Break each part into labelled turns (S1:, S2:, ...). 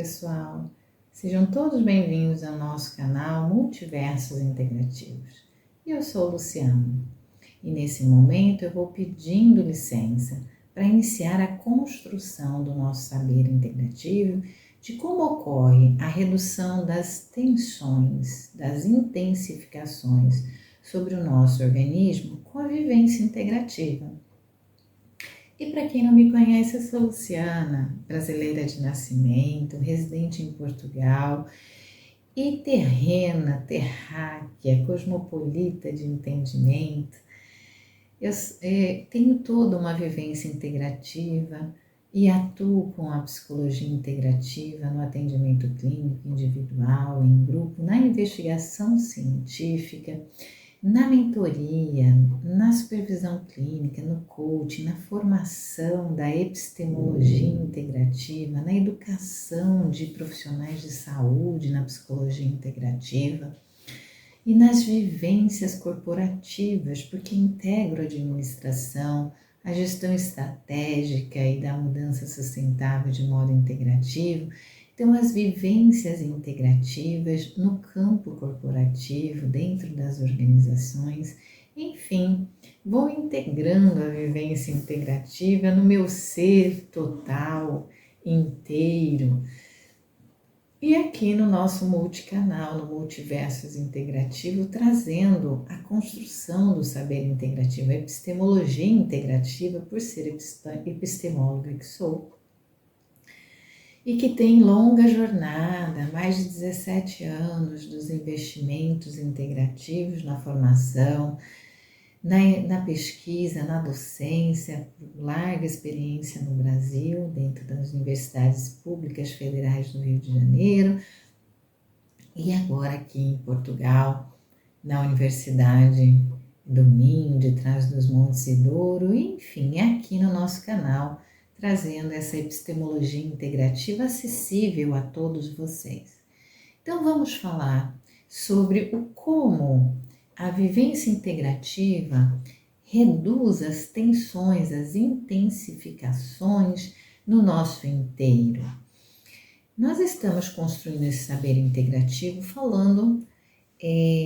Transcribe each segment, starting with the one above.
S1: pessoal! Sejam todos bem-vindos ao nosso canal Multiversos Integrativos. Eu sou Luciana e nesse momento eu vou pedindo licença para iniciar a construção do nosso saber integrativo de como ocorre a redução das tensões, das intensificações sobre o nosso organismo com a vivência integrativa. E para quem não me conhece, eu sou Luciana, brasileira de nascimento, residente em Portugal e terráquea, cosmopolita de entendimento. Eu tenho toda uma vivência integrativa e atuo com a psicologia integrativa no atendimento clínico individual, em grupo, na investigação científica, na mentoria, na supervisão clínica, no coaching, na formação da epistemologia integrativa, na educação de profissionais de saúde, na psicologia integrativa e nas vivências corporativas, porque integro a administração, a gestão estratégica e da mudança sustentável de modo integrativo. Então, as vivências integrativas no campo corporativo, dentro das organizações, enfim, vou integrando a vivência integrativa no meu ser total, inteiro. E aqui no nosso multicanal, no Multiversos Integrativo, trazendo a construção do saber integrativo, a epistemologia integrativa, por ser epistemóloga que sou, e que tem longa jornada, mais de 17 anos dos investimentos integrativos na formação, na pesquisa, na docência, larga experiência no Brasil, dentro das universidades públicas federais do Rio de Janeiro, e agora aqui em Portugal, na Universidade do Minho, de Trás-os-Montes e Douro, enfim, aqui no nosso canal, trazendo essa epistemologia integrativa acessível a todos vocês. Então vamos falar sobre o como a vivência integrativa reduz as tensões, as intensificações no nosso inteiro. Nós estamos construindo esse saber integrativo falando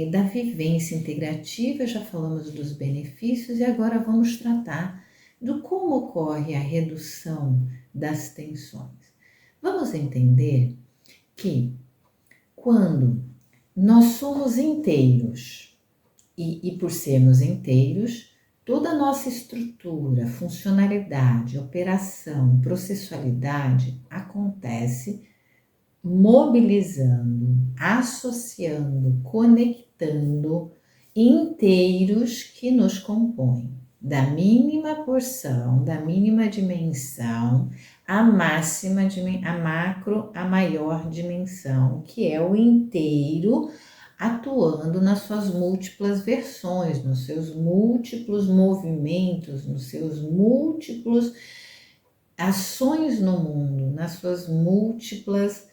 S1: da vivência integrativa, já falamos dos benefícios e agora vamos tratar do como ocorre a redução das tensões. Vamos entender que quando nós somos inteiros e por sermos inteiros, toda a nossa estrutura, funcionalidade, operação, processualidade acontece mobilizando, associando, conectando inteiros que nos compõem. Da mínima porção, da mínima dimensão, a macro, a maior dimensão, que é o inteiro, atuando nas suas múltiplas versões, nos seus múltiplos movimentos, nos seus múltiplos ações no mundo, nas suas múltiplas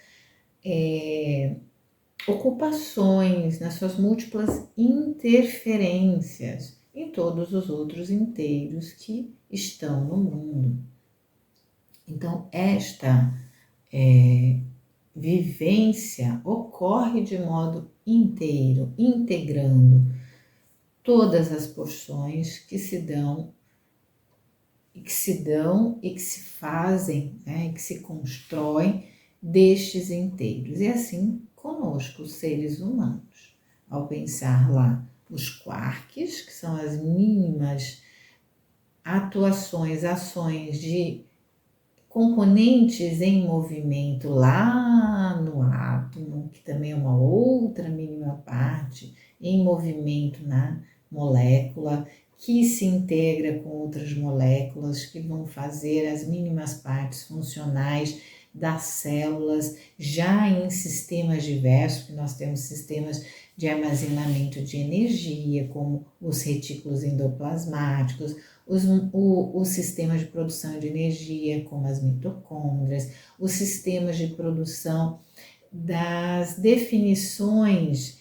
S1: ocupações, nas suas múltiplas interferências em todos os outros inteiros que estão no mundo. Então, esta vivência ocorre de modo inteiro, integrando todas as porções que se dão e que se fazem, e que se constroem destes inteiros. E assim conosco, os seres humanos, ao pensar lá os quarks, que são as mínimas ações de componentes em movimento lá no átomo, que também é uma outra mínima parte em movimento na molécula, que se integra com outras moléculas que vão fazer as mínimas partes funcionais das células, já em sistemas diversos, que nós temos sistemas de armazenamento de energia, como os retículos endoplasmáticos, os sistemas de produção de energia, como as mitocôndrias, os sistemas de produção das definições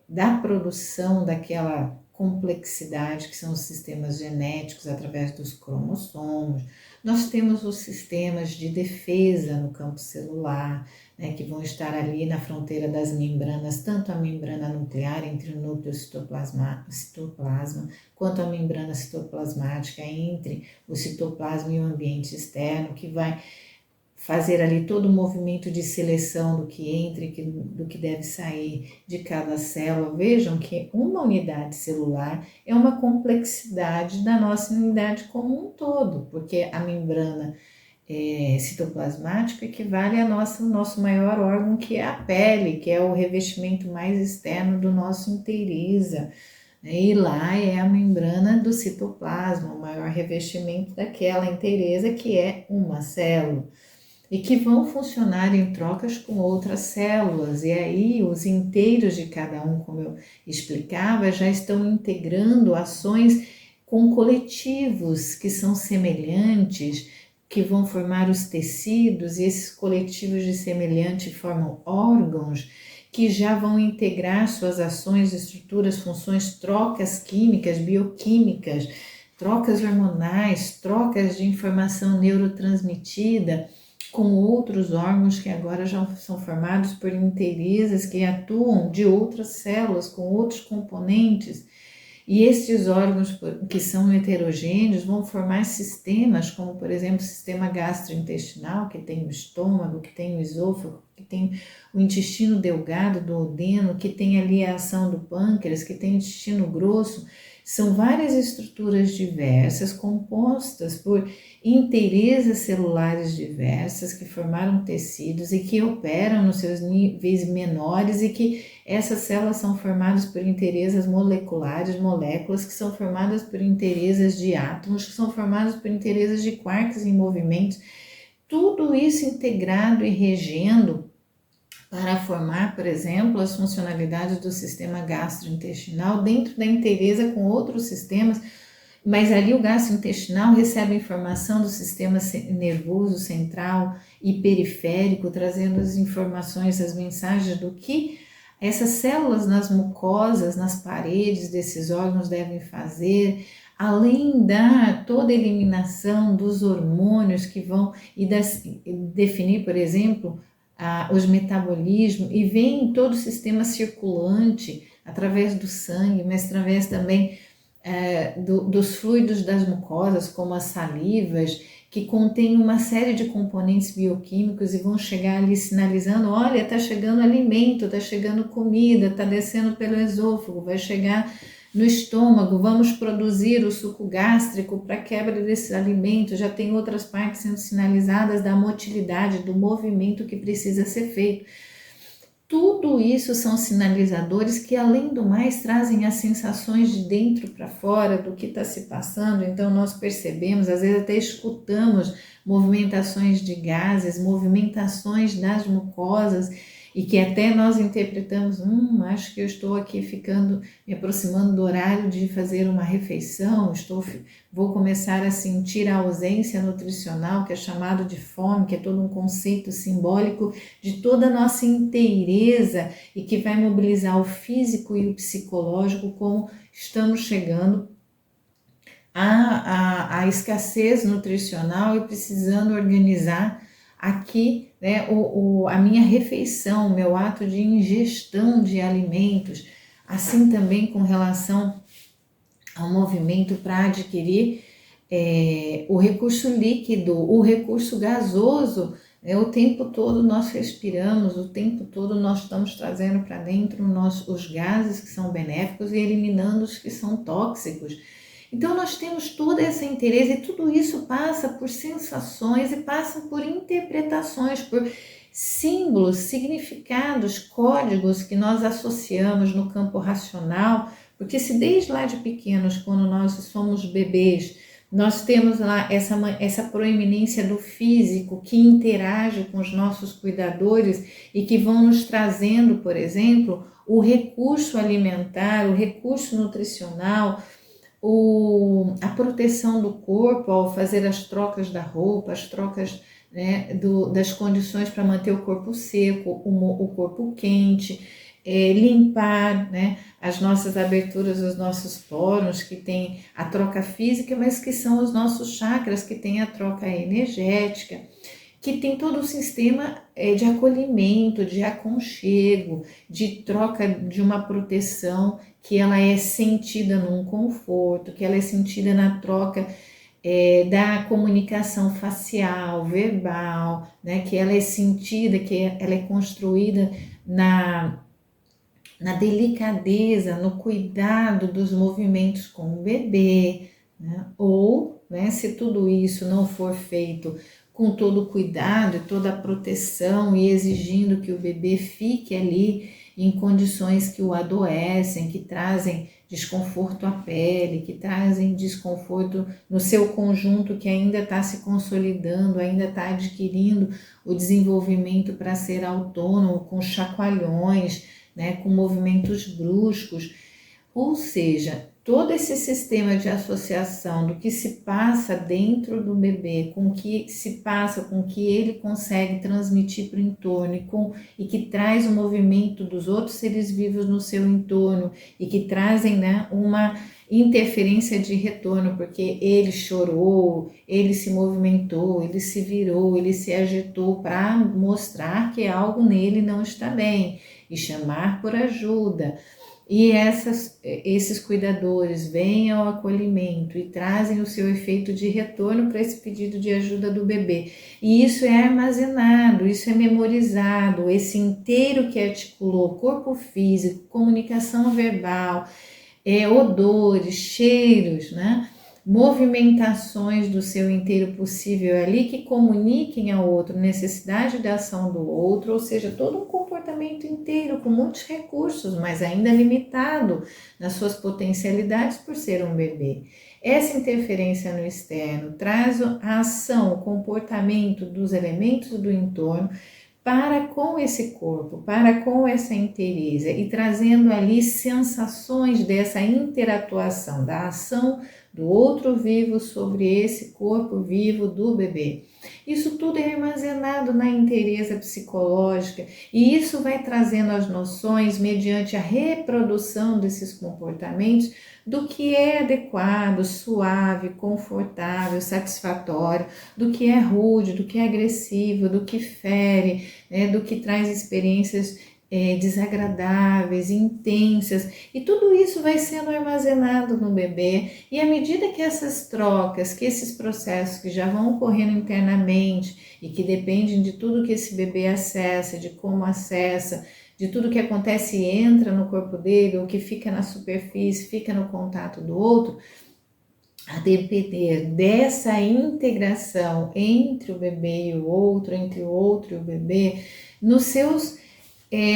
S1: da produção daquela complexidade que são os sistemas genéticos através dos cromossomos. Nós temos os sistemas de defesa no campo celular, né, que vão estar ali na fronteira das membranas, tanto a membrana nuclear entre o núcleo citoplasma, quanto a membrana citoplasmática entre o citoplasma e o ambiente externo, que vai fazer ali todo o movimento de seleção do que entra e do que deve sair de cada célula. Vejam que uma unidade celular é uma complexidade da nossa unidade como um todo, porque a membrana citoplasmática equivale ao nosso maior órgão, que é a pele, que é o revestimento mais externo do nosso inteiriza. E lá é a membrana do citoplasma, o maior revestimento daquela inteireza, que é uma célula, e que vão funcionar em trocas com outras células. E aí os inteiros de cada um, como eu explicava, já estão integrando ações com coletivos que são semelhantes, que vão formar os tecidos, e esses coletivos de semelhante formam órgãos que já vão integrar suas ações, estruturas, funções, trocas químicas, bioquímicas, trocas hormonais, trocas de informação neurotransmitida com outros órgãos que agora já são formados por inteirezas que atuam de outras células com outros componentes. E estes órgãos que são heterogêneos vão formar sistemas, como por exemplo o sistema gastrointestinal, que tem o estômago, que tem o esôfago, que tem o intestino delgado, duodeno, que tem ali a ação do pâncreas, que tem o intestino grosso. São várias estruturas diversas, compostas por inteirezas celulares diversas, que formaram tecidos e que operam nos seus níveis menores, e que essas células são formadas por inteirezas moleculares, moléculas que são formadas por inteirezas de átomos, que são formadas por inteirezas de quarks em movimentos. Tudo isso integrado e regendo para formar, por exemplo, as funcionalidades do sistema gastrointestinal dentro da inteireza com outros sistemas, mas ali o gastrointestinal recebe informação do sistema nervoso central e periférico, trazendo as informações, as mensagens do que essas células nas mucosas, nas paredes desses órgãos devem fazer, além da toda a eliminação dos hormônios que vão definir, por exemplo, os metabolismos, e vem todo o sistema circulante através do sangue, mas através também dos fluidos das mucosas, como as salivas, que contém uma série de componentes bioquímicos e vão chegar ali sinalizando, olha, está chegando alimento, está chegando comida, está descendo pelo esôfago, vai chegar no estômago, vamos produzir o suco gástrico para quebra desse alimento, já tem outras partes sendo sinalizadas da motilidade, do movimento que precisa ser feito. Tudo isso são sinalizadores que, além do mais, trazem as sensações de dentro para fora do que está se passando. Então nós percebemos, às vezes até escutamos movimentações de gases, movimentações das mucosas, e que até nós interpretamos, acho que eu estou aqui me aproximando do horário de fazer uma refeição, vou começar a sentir a ausência nutricional, que é chamado de fome, que é todo um conceito simbólico de toda a nossa inteireza e que vai mobilizar o físico e o psicológico, como estamos chegando à escassez nutricional e precisando organizar aqui, né, a minha refeição, o meu ato de ingestão de alimentos, assim também com relação ao movimento para adquirir o recurso líquido, o recurso gasoso, né, o tempo todo nós respiramos, o tempo todo nós estamos trazendo para dentro os gases que são benéficos e eliminando os que são tóxicos. Então nós temos toda essa inteireza e tudo isso passa por sensações e passa por interpretações, por símbolos, significados, códigos que nós associamos no campo racional, porque se desde lá de pequenos, quando nós somos bebês, nós temos lá essa proeminência do físico que interage com os nossos cuidadores e que vão nos trazendo, por exemplo, o recurso alimentar, o recurso nutricional, a proteção do corpo ao fazer as trocas da roupa, as trocas, né, das condições para manter o corpo seco, o corpo quente, limpar, né, as nossas aberturas, os nossos poros, que tem a troca física, mas que são os nossos chakras, que tem a troca energética, que tem todo o sistema de acolhimento, de aconchego, de troca, de uma proteção, que ela é sentida num conforto, que ela é sentida na troca da comunicação facial, verbal, né, que ela é sentida, que ela é construída na delicadeza, no cuidado dos movimentos com o bebê, né? Ou, né, se tudo isso não for feito com todo o cuidado e toda a proteção e exigindo que o bebê fique ali em condições que o adoecem, que trazem desconforto à pele, que trazem desconforto no seu conjunto que ainda está se consolidando, ainda está adquirindo o desenvolvimento para ser autônomo, com chacoalhões, né, com movimentos bruscos, ou seja, todo esse sistema de associação do que se passa dentro do bebê, com o que se passa, com o que ele consegue transmitir para o entorno e que traz o movimento dos outros seres vivos no seu entorno e que trazem, né, uma interferência de retorno, porque ele chorou, ele se movimentou, ele se virou, ele se agitou para mostrar que algo nele não está bem e chamar por ajuda. E esses cuidadores vêm ao acolhimento e trazem o seu efeito de retorno para esse pedido de ajuda do bebê. E isso é armazenado, isso é memorizado, esse inteiro que articulou corpo físico, comunicação verbal, odores, cheiros, né? Movimentações do seu inteiro possível ali que comuniquem ao outro necessidade da ação do outro, ou seja, todo um comportamento inteiro com muitos recursos, mas ainda limitado nas suas potencialidades por ser um bebê. Essa interferência no externo traz a ação, o comportamento dos elementos do entorno para com esse corpo, para com essa inteireza e trazendo ali sensações dessa interatuação, da ação do outro vivo sobre esse corpo vivo do bebê. Isso tudo é armazenado na inteireza psicológica e isso vai trazendo as noções mediante a reprodução desses comportamentos do que é adequado, suave, confortável, satisfatório, do que é rude, do que é agressivo, do que fere, né, do que traz experiências desagradáveis, intensas, e tudo isso vai sendo armazenado no bebê, e à medida que essas trocas, que esses processos que já vão ocorrendo internamente e que dependem de tudo que esse bebê acessa, de como acessa, de tudo que acontece e entra no corpo dele, ou que fica na superfície, fica no contato do outro, a depender dessa integração entre o bebê e o outro, entre o outro e o bebê, nos seus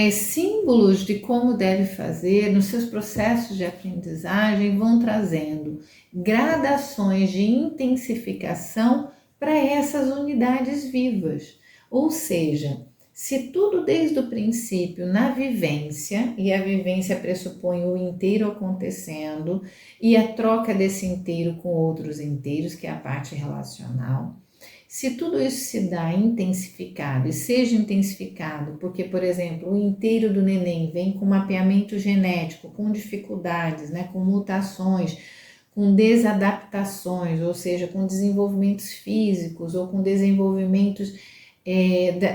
S1: símbolos de como deve fazer, nos seus processos de aprendizagem, vão trazendo gradações de intensificação para essas unidades vivas. Ou seja, se tudo desde o princípio na vivência, e a vivência pressupõe o inteiro acontecendo e a troca desse inteiro com outros inteiros, que é a parte relacional, se tudo isso se dá intensificado e seja intensificado, porque, por exemplo, o inteiro do neném vem com mapeamento genético, com dificuldades, né, com mutações, com desadaptações, ou seja, com desenvolvimentos físicos ou com desenvolvimentos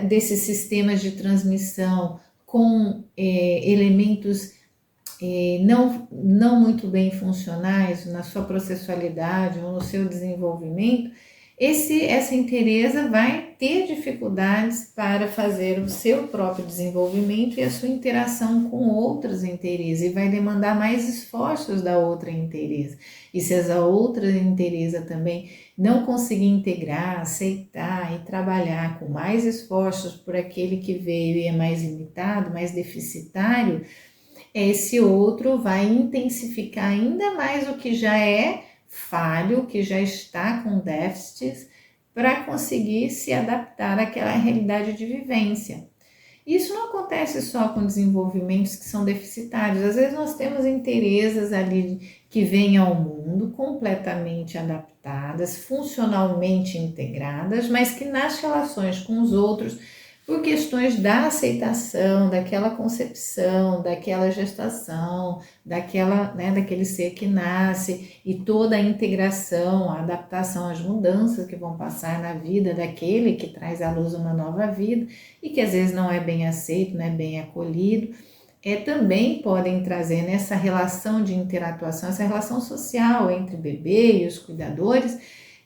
S1: desses sistemas de transmissão, com elementos não muito bem funcionais na sua processualidade ou no seu desenvolvimento, essa inteireza vai ter dificuldades para fazer o seu próprio desenvolvimento e a sua interação com outras inteirezas, e vai demandar mais esforços da outra inteireza. E se essa outra inteireza também não conseguir integrar, aceitar e trabalhar com mais esforços por aquele que veio e é mais limitado, mais deficitário, esse outro vai intensificar ainda mais o que já é falho, que já está com déficits, para conseguir se adaptar àquela realidade de vivência. Isso não acontece só com desenvolvimentos que são deficitários. Às vezes nós temos inteirezas ali que vêm ao mundo completamente adaptadas, funcionalmente integradas, mas que nas relações com os outros, por questões da aceitação, daquela concepção, daquela gestação, daquele ser que nasce e toda a integração, a adaptação às mudanças que vão passar na vida daquele que traz à luz uma nova vida e que às vezes não é bem aceito, não é bem acolhido. Também podem trazer nessa relação de interatuação, essa relação social entre o bebê e os cuidadores,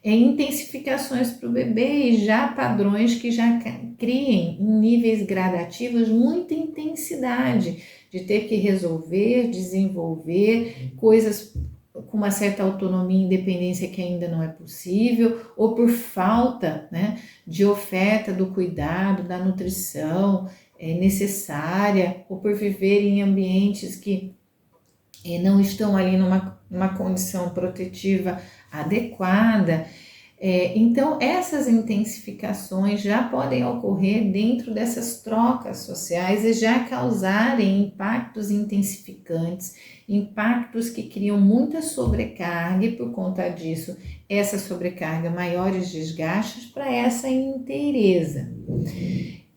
S1: intensificações para o bebê e já padrões que já criem em níveis gradativos muita intensidade de ter que resolver, desenvolver coisas com uma certa autonomia e independência que ainda não é possível, ou por falta, né, de oferta do cuidado, da nutrição necessária, ou por viver em ambientes que não estão ali numa condição protetiva adequada. Então, essas intensificações já podem ocorrer dentro dessas trocas sociais e já causarem impactos intensificantes, impactos que criam muita sobrecarga e, por conta disso, essa sobrecarga, maiores desgastes para essa inteireza.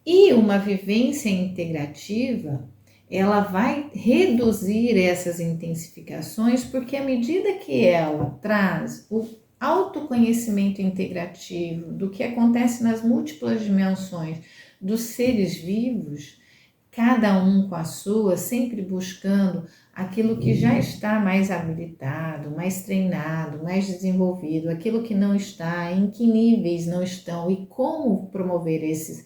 S1: E uma vivência integrativa, ela vai reduzir essas intensificações, porque à medida que ela traz o autoconhecimento integrativo do que acontece nas múltiplas dimensões dos seres vivos, cada um com a sua, sempre buscando aquilo que já está mais habilitado, mais treinado, mais desenvolvido, aquilo que não está, em que níveis não estão e como promover esses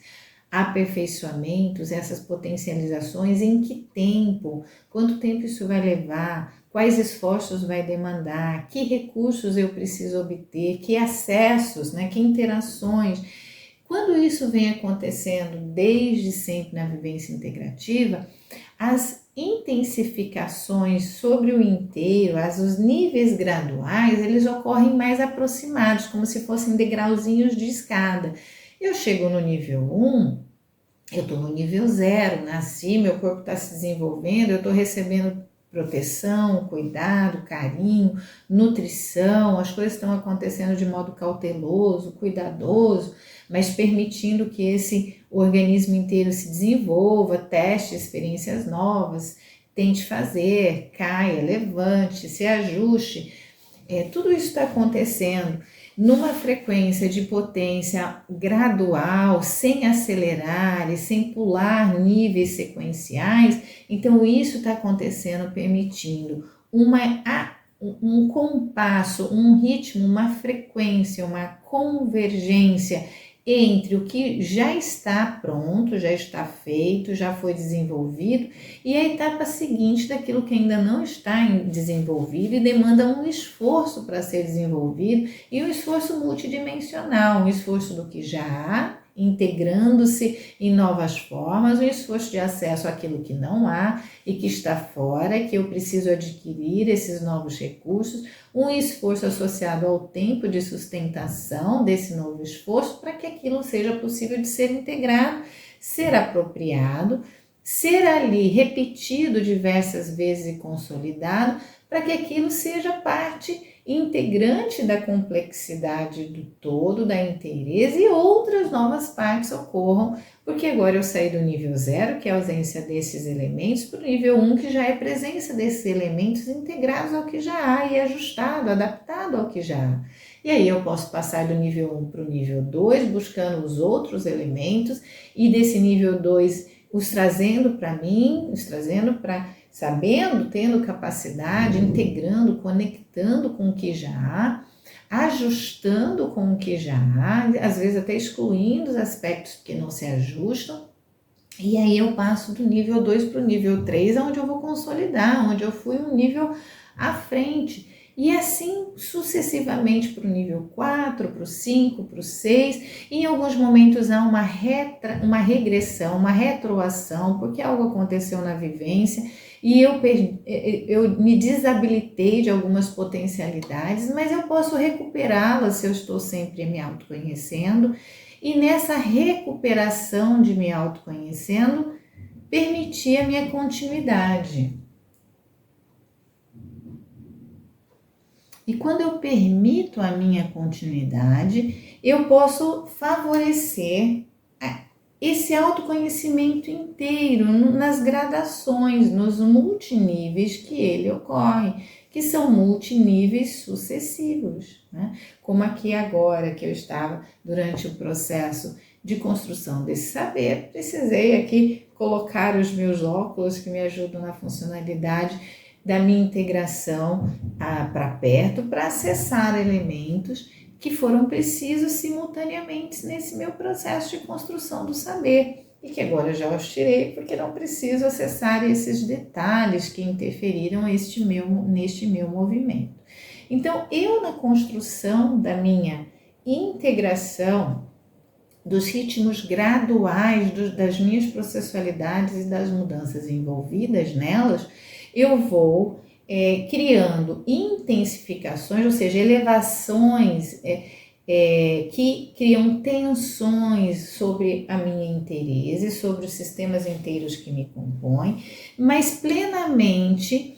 S1: aperfeiçoamentos, essas potencializações, em que tempo, quanto tempo isso vai levar, quais esforços vai demandar, que recursos eu preciso obter, que acessos, né, que interações. Quando isso vem acontecendo desde sempre na vivência integrativa, as intensificações sobre o inteiro, os níveis graduais, eles ocorrem mais aproximados, como se fossem degrauzinhos de escada. Eu chego no nível 1, eu estou no nível 0, nasci, meu corpo está se desenvolvendo, eu estou recebendo proteção, cuidado, carinho, nutrição, as coisas estão acontecendo de modo cauteloso, cuidadoso, mas permitindo que esse organismo inteiro se desenvolva, teste experiências novas, tente fazer, caia, levante, se ajuste. Tudo isso está acontecendo numa frequência de potência gradual, sem acelerar e sem pular níveis sequenciais. Então isso está acontecendo permitindo um compasso, um ritmo, uma frequência, uma convergência entre o que já está pronto, já está feito, já foi desenvolvido, e a etapa seguinte daquilo que ainda não está desenvolvido e demanda um esforço para ser desenvolvido, e um esforço multidimensional, um esforço do que já há, integrando-se em novas formas, um esforço de acesso àquilo que não há e que está fora, que eu preciso adquirir esses novos recursos, um esforço associado ao tempo de sustentação desse novo esforço para que aquilo seja possível de ser integrado, ser apropriado, ser ali repetido diversas vezes e consolidado, para que aquilo seja parte integrante da complexidade do todo, da inteireza, e outras novas partes ocorram, porque agora eu saí do nível 0, que é a ausência desses elementos, para o nível 1, que já é presença desses elementos integrados ao que já há e ajustado, adaptado ao que já há. E aí eu posso passar do nível 1 para o nível 2, buscando os outros elementos, e desse nível 2 os trazendo para mim, os trazendo para, sabendo, tendo capacidade, integrando, conectando com o que já há, ajustando com o que já há, às vezes até excluindo os aspectos que não se ajustam, e aí eu passo do nível 2 para o nível 3, onde eu vou consolidar, onde eu fui um nível à frente, e assim sucessivamente para o nível 4, para o 5, para o 6, e em alguns momentos há uma regressão, uma retroação, porque algo aconteceu na vivência, e eu me desabilitei de algumas potencialidades, mas eu posso recuperá-las se eu estou sempre me autoconhecendo, e nessa recuperação de me autoconhecendo, permitir a minha continuidade. E quando eu permito a minha continuidade, eu posso favorecer esse autoconhecimento inteiro nas gradações, nos multiníveis que ele ocorre, que são multiníveis sucessivos, né? Como aqui agora que eu estava durante o processo de construção desse saber, precisei aqui colocar os meus óculos que me ajudam na funcionalidade da minha integração para perto, para acessar elementos que foram precisos simultaneamente nesse meu processo de construção do saber e que agora eu já os tirei porque não preciso acessar esses detalhes que interferiram neste meu movimento. Então, eu na construção da minha integração dos ritmos graduais das minhas processualidades e das mudanças envolvidas nelas, eu vou criando intensificações, ou seja, elevações que criam tensões sobre a minha inteireza e sobre os sistemas inteiros que me compõem, mas plenamente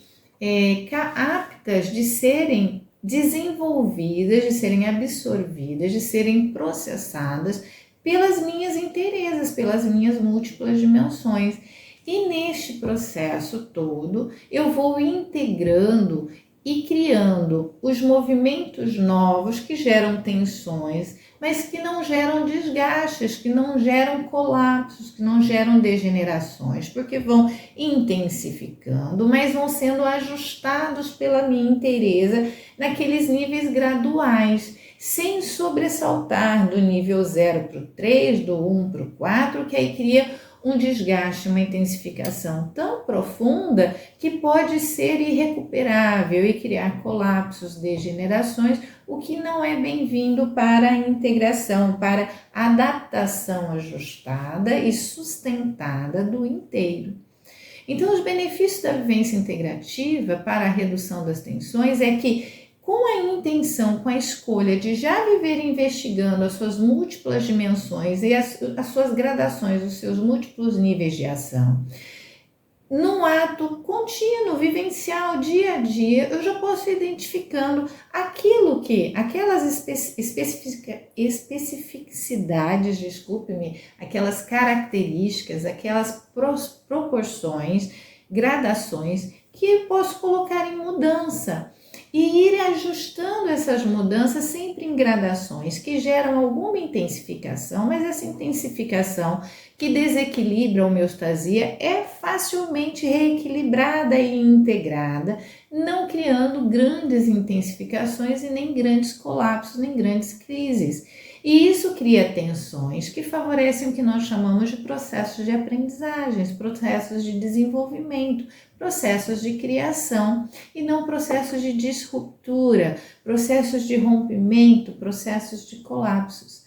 S1: aptas de serem desenvolvidas, de serem absorvidas, de serem processadas pelas minhas inteirezas, pelas minhas múltiplas dimensões. E neste processo todo, eu vou integrando e criando os movimentos novos que geram tensões, mas que não geram desgastes, que não geram colapsos, que não geram degenerações, porque vão intensificando, mas vão sendo ajustados pela minha inteireza naqueles níveis graduais, sem sobressaltar do nível 0 para o 3, do 1 para o 4, que aí cria um desgaste, uma intensificação tão profunda que pode ser irrecuperável e criar colapsos, degenerações, o que não é bem-vindo para a integração, para a adaptação ajustada e sustentada do inteiro. Então, os benefícios da vivência integrativa para a redução das tensões é que, com a intenção, com a escolha de já viver investigando as suas múltiplas dimensões e as suas gradações, os seus múltiplos níveis de ação, num ato contínuo, vivencial, dia a dia, eu já posso ir identificando aquelas especificidades, desculpe-me, aquelas características, aquelas proporções, gradações que eu posso colocar em mudança. E ir ajustando essas mudanças sempre em gradações que geram alguma intensificação, mas essa intensificação que desequilibra a homeostasia é facilmente reequilibrada e integrada, não criando grandes intensificações e nem grandes colapsos, nem grandes crises. E isso cria tensões que favorecem o que nós chamamos de processos de aprendizagens, processos de desenvolvimento, processos de criação e não processos de disruptura, processos de rompimento, processos de colapsos.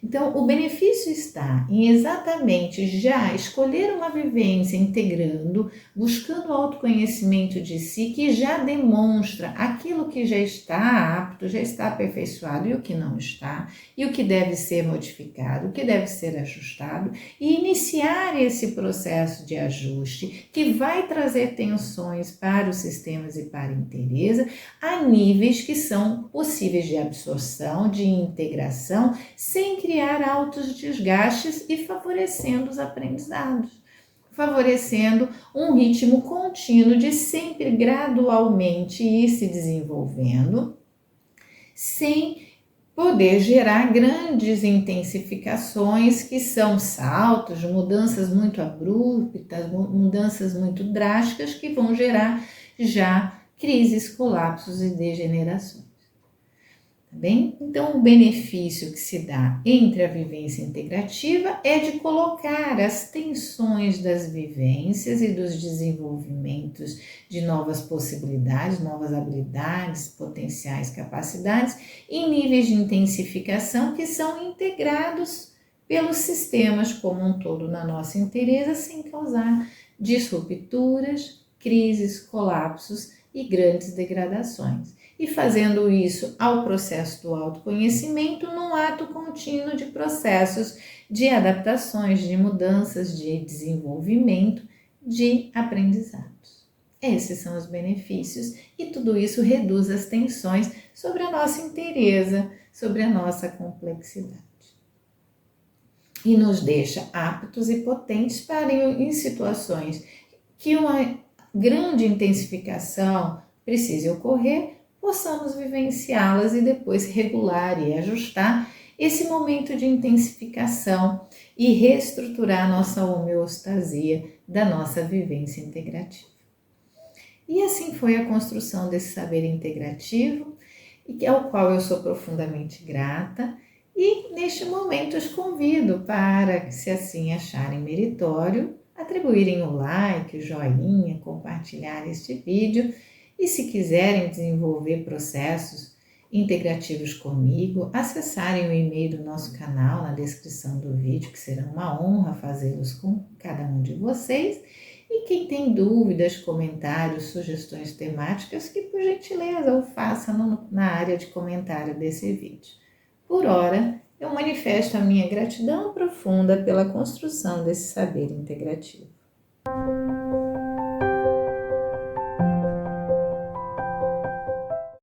S1: Então, o benefício está em exatamente já escolher uma vivência integrando, buscando o autoconhecimento de si, que já demonstra aquilo que já está apto, já está aperfeiçoado e o que não está, e o que deve ser modificado, o que deve ser ajustado, e iniciar esse processo de ajuste que vai trazer tensões para os sistemas e para a inteireza a níveis que são possíveis de absorção, de integração, sem criar altos desgastes e favorecendo os aprendizados, favorecendo um ritmo contínuo de sempre gradualmente ir se desenvolvendo, sem poder gerar grandes intensificações que são saltos, mudanças muito abruptas, mudanças muito drásticas que vão gerar já crises, colapsos e degenerações. Bem? Então, o benefício que se dá entre a vivência integrativa é de colocar as tensões das vivências e dos desenvolvimentos de novas possibilidades, novas habilidades, potenciais, capacidades em níveis de intensificação que são integrados pelos sistemas como um todo na nossa inteireza, sem causar disrupturas, crises, colapsos e grandes degradações. E fazendo isso ao processo do autoconhecimento num ato contínuo de processos de adaptações, de mudanças, de desenvolvimento, de aprendizados. Esses são os benefícios e tudo isso reduz as tensões sobre a nossa inteireza, sobre a nossa complexidade. e nos deixa aptos e potentes para, em situações que uma grande intensificação precise ocorrer, possamos vivenciá-las e depois regular e ajustar esse momento de intensificação e reestruturar nossa homeostasia da nossa vivência integrativa. E assim foi a construção desse saber integrativo, ao qual eu sou profundamente grata, e neste momento os convido para, se assim acharem meritório, atribuírem o like, o joinha, compartilhar este vídeo, e se quiserem desenvolver processos integrativos comigo, acessarem o e-mail do nosso canal na descrição do vídeo, que será uma honra fazê-los com cada um de vocês. E quem tem dúvidas, comentários, sugestões temáticas, que por gentileza o faça na área de comentário desse vídeo. Por ora, eu manifesto a minha gratidão profunda pela construção desse saber integrativo.